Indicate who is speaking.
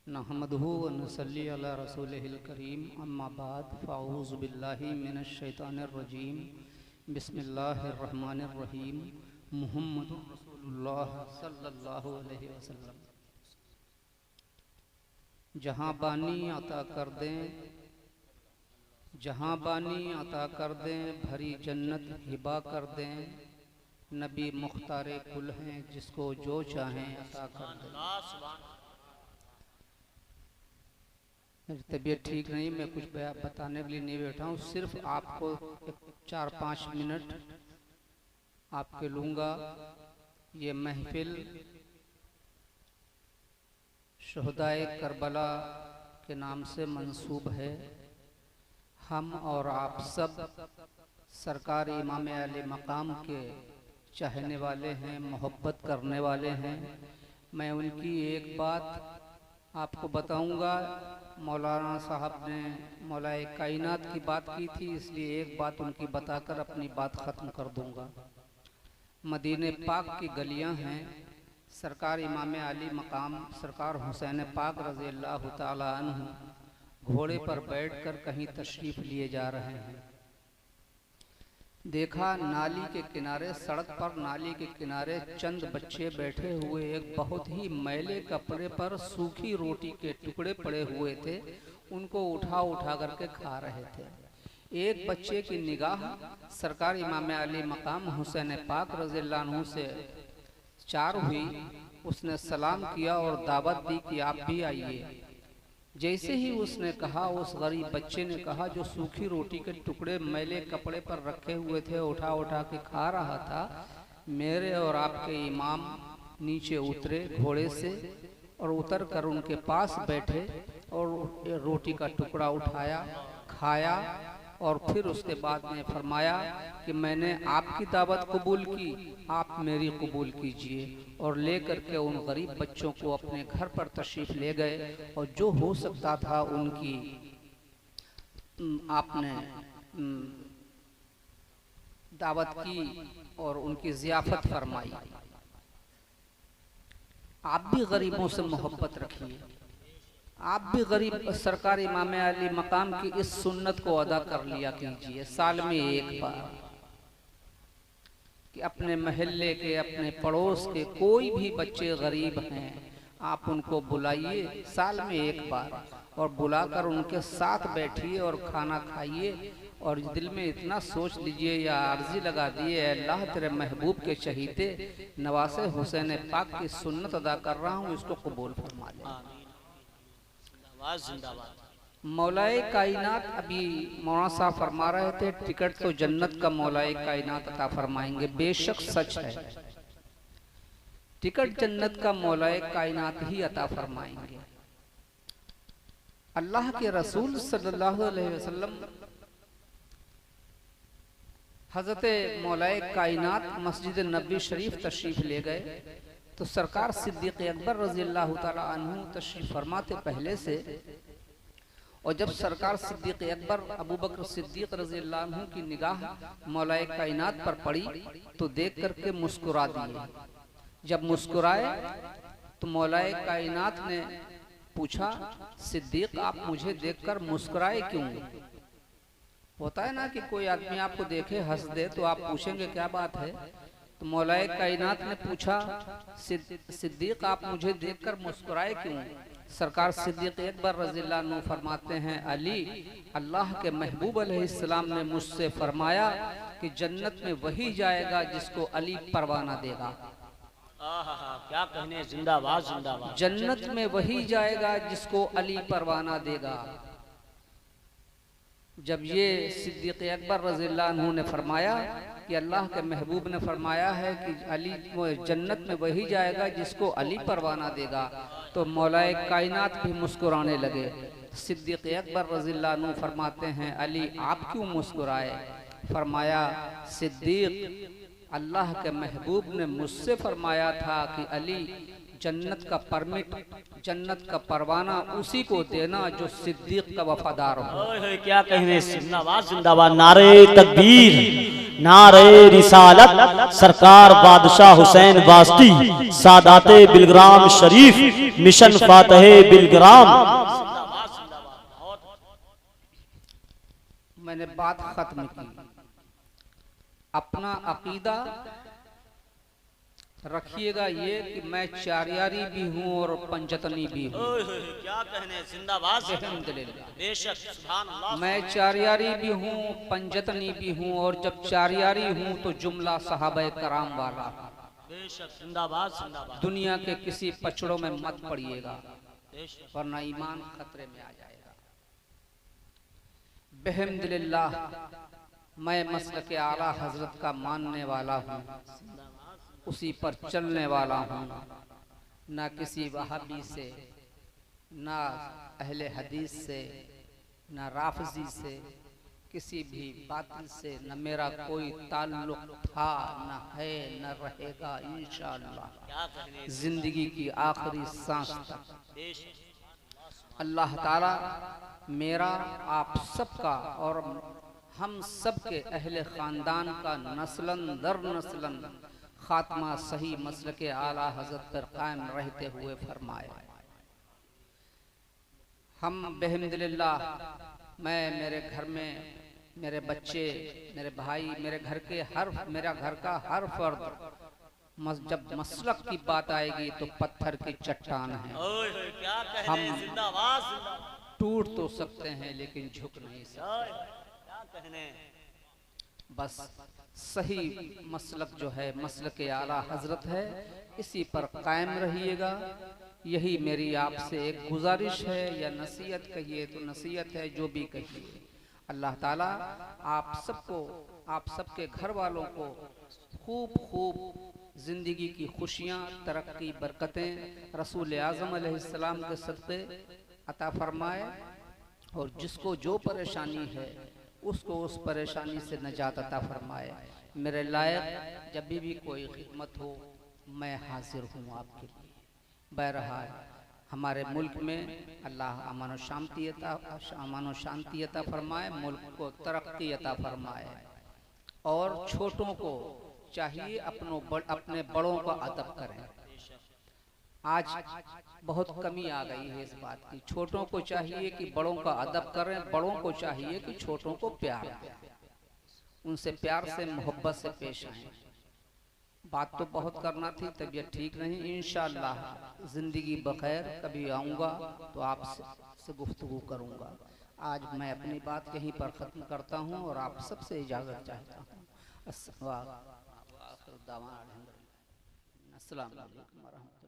Speaker 1: नहमदुहु व नसल्ली अला रसूलिहिल करीम अम्मा बाद फ़अऊज़ु बिल्लाहि मिनश शैतानिर रजीम बिस्मिल्लाहिर रहमानिर रहीम मुहम्मदुर रसूलुल्लाह सल्लल्लाहु अलैहि वसल्लम। जहाँ बानी अता कर दें, जहाँ बानी अता कर दें, भरी जन्नत हिबा कर दें। नबी मुख्तारे कुल हैं, जिसको जो चाहें अता कर दें। मेरी तबीयत ठीक नहीं, मैं कुछ बताने के लिए नहीं बैठा हूँ। सिर्फ आपको 4-5 मिनट आपके लूँगा। ये महफिल शुहदाए करबला के नाम से मंसूब है। हम और आप सब सरकार इमाम आले मकाम के चाहने वाले हैं, मोहब्बत करने वाले हैं। मैं उनकी एक बात आपको बताऊंगा। मौलाना साहब ने मौलाए कायनात की बात की थी, इसलिए एक बात उनकी बताकर अपनी बात ख़त्म कर दूंगा। मदीने पाक की गलियां हैं। सरकार इमाम आली मकाम सरकार हुसैन पाक रज़ी अल्लाह ताला अन्हु घोड़े पर बैठकर कहीं तशरीफ़ लिए जा रहे हैं। देखा नाली के किनारे, सड़क पर नाली के किनारे चंद बच्चे बैठे हुए एक बहुत ही मैले कपड़े पर सूखी रोटी के टुकड़े पड़े हुए थे। उनको उठा उठा करके खा रहे थे। एक बच्चे की निगाह सरकार इमाम अली मकाम हुसैन पाक रज़ियल्लाहु अन्हु से चार हुई। उसने सलाम किया और दावत दी कि आप भी आइए। जैसे ही उसने कहा, उस गरीब बच्चे ने कहा जो सूखी रोटी के टुकड़े मैले कपड़े पर रखे हुए थे, उठा उठा के खा रहा था, मेरे और आपके इमाम नीचे उतरे घोड़े से और उतर कर उनके पास बैठे और रोटी का टुकड़ा उठाया, खाया और फिर उसके बाद में फरमाया कि मैंने आपकी दावत कबूल की, आप मेरी कबूल कीजिए। और लेकर के उन गरीब बच्चों को अपने घर पर तशरीफ़ ले गए और जो हो सकता था उनकी आपने दावत की और उनकी ज़ियाफ़त फरमाई। आप भी गरीबों से मोहब्बत रखिए। आप भी गरीब सरकार इमाम अली मकाम की इस सुन्नत को अदा कर लिया कीजिए साल में एक बार, कि अपने महल्ले के, अपने पड़ोस के कोई भी बच्चे गरीब हैं, आप उनको बुलाइए साल में एक बार और बुलाकर उनके साथ बैठिए और खाना खाइए और दिल में इतना सोच लीजिए या अर्जी लगा दिए, अल्लाह तेरे महबूब के शहीदे नवासे हुसैन पाक की सुन्नत अदा कर रहा हूँ, इसको कबूल फरमा ले। मौलाए कायनात अभी मौलाना साहब फरमा रहे थे, टिकट तो जन्नत का मौलाए कायनात अता फरमाएंगे। बेशक सच है, टिकट जन्नत का मौलाए कायनात ही अता फरमाएंगे। अल्लाह के रसूल सल्लल्लाहु अलैहि वसल्लम हजरत मौलाए कायनात मस्जिद नबी शरीफ तशरीफ ले गए तो सरकार सिद्दीक़ अकबर रज़ियल्लाहु ताला अन्हु तशरीफ फरमाते पहले से। और जब सरकार सिद्दीक़ अकबर अबू बकर सिद्दीक़ रज़ियल्लाहु अन्हु की निगाह मौलाए कायनात पर पड़ी तो देख करके मुस्कुरा दिए। जब मुस्कुराए तो मौलाए कायनात ने पूछा, सिद्दीक़ आप मुझे देखकर मुस्कुराए क्यों? होता है ना कि कोई आदमी आपको देखे हंस दे तो आप पूछेंगे क्या बात है। तो मौलाए कायनात ने पूछा, सिद्दीक़ आप मुझे देखकर मुस्कुराए क्यों? सरकार सिद्दीक़ अकबर रज़ियल्लाहु अन्हु फरमाते हैं, अली, अल्लाह के महबूब अलैहिस्सलाम ने मुझसे फरमाया कि जन्नत में वही जाएगा जिसको अली परवाना देगा।
Speaker 2: क्या कहने, जिंदाबाद जिंदाबाद।
Speaker 1: जन्नत में वही जाएगा जिसको अली परवाना देगा। जब ये सिद्दीक़ अकबर रज़ियल्लाहु अन्हु ने फरमाया कि अल्लाह के महबूब ने फरमाया है कि अली जन्नत में वही जाएगा जिसको अली परवाना देगा, तो मौलाए कायनात भी मुस्कुराने लगे। सिद्दीक़ अकबर रज़ियल्लाहु अन्हु फरमाते हैं, अली आप क्यों मुस्कुराए? फरमाया, सिद्दीक़ अल्लाह के महबूब ने मुझसे फरमाया था कि अली जन्नत का परमिट, जन्नत का परवाना उसी को देना जो सिद्दीक़ का वफादार हो।
Speaker 2: क्या कहने, जिंदाबाद जिंदाबाद, नारे तकबीर, नारे रिसालत सरकार बादशाह हुसैन वास्ती सादाते बिलग्राम शरीफ मिशन फातहे बिलग्राम।
Speaker 1: मैंने बात खत्म की। अपना अकीदा रखिएगा ये कि मैं चारियारी भी हूँ और पंजतनी भी हूँ।
Speaker 2: क्या कहने, जिंदाबाद
Speaker 1: अल्हम्दुलिल्लाह।
Speaker 2: बेशक सुभान अल्लाह।
Speaker 1: मैं चारियारी भी हूँ, पंजतनी भी हूँ, और जब चारियारी हूँ तो जुमला सहाबे कराम वाला।
Speaker 2: बेशक जिंदाबाद जिंदाबाद।
Speaker 1: दुनिया के किसी पचड़ों में मत पड़िएगा वरना ईमान खतरे में आ जाएगा। बेहम्दुलिल्लाह मैं मसलक के आला हजरत का मानने वाला हूँ, उसी पर चलने वाला हूँ। ना किसी वहाबी से, ना अहले हदीस से, ना राफजी से, किसी भी बातिल से न मेरा कोई ताल्लुक था, न है, न रहेगा इंशाअल्लाह जिंदगी की आखिरी सांस तक। अल्लाह ताला मेरा, आप सबका और हम सब के अहले ख़ानदान का नस्लन दर नस्लन खात्मा सही मसल के आला हजरत पर कायम रहते हुए फरमाए। हम बेहम्दुलिल्लाह, मैं, मेरे घर में मेरे बच्चे, मेरे भाई, मेरे घर के मेरा घर का हर फर्द जब मसलक की बात आएगी तो पत्थर की चट्टान है। हम टूट तो सकते हैं लेकिन झुक नहीं सकते। बस सही मसलक जो है मसलक के आला हजरत है, इसी पर कायम रहिएगा। यही मेरी आपसे एक गुजारिश है, या नसीहत कहिए तो नसीहत है, जो भी कहिए। अल्लाह ताला आप सबको, आप सबके घर वालों को खूब खूब जिंदगी की खुशियाँ, तरक्की, बरकतें रसूल आज़म अलैहिस्सलाम के सदक़े अता फरमाए, और जिसको जो परेशानी है उसको उस परेशानी से निजात अता फरमाए। मेरे लायक जब भी कोई खिदमत हो मैं हाजिर हूँ आपके लिए। बहरहाल हमारे मुल्क में अल्लाह अमन व शांति अता फरमाए, मुल्क को तरक्की अता फरमाए, और छोटों को चाहिए अपने बड़ों का अदब करें। आज बहुत कमी आ गई है इस बात की। छोटों को चाहिए कि बड़ों का अदब करें, बड़ों को चाहिए कि छोटों को प्यार दें, उनसे प्यार से मोहब्बत से पेश आएं। बात तो बहुत करना थी, तबीयत ठीक नहीं। इंशाअल्लाह जिंदगी बखैर कभी आऊँगा तो आपसे गुफ्तगू करूँगा। आज मैं अपनी बात यहीं पर ख़त्म करता हूँ और आप सबसे इजाज़त चाहता हूँ। अस्सलाम वालेकुम।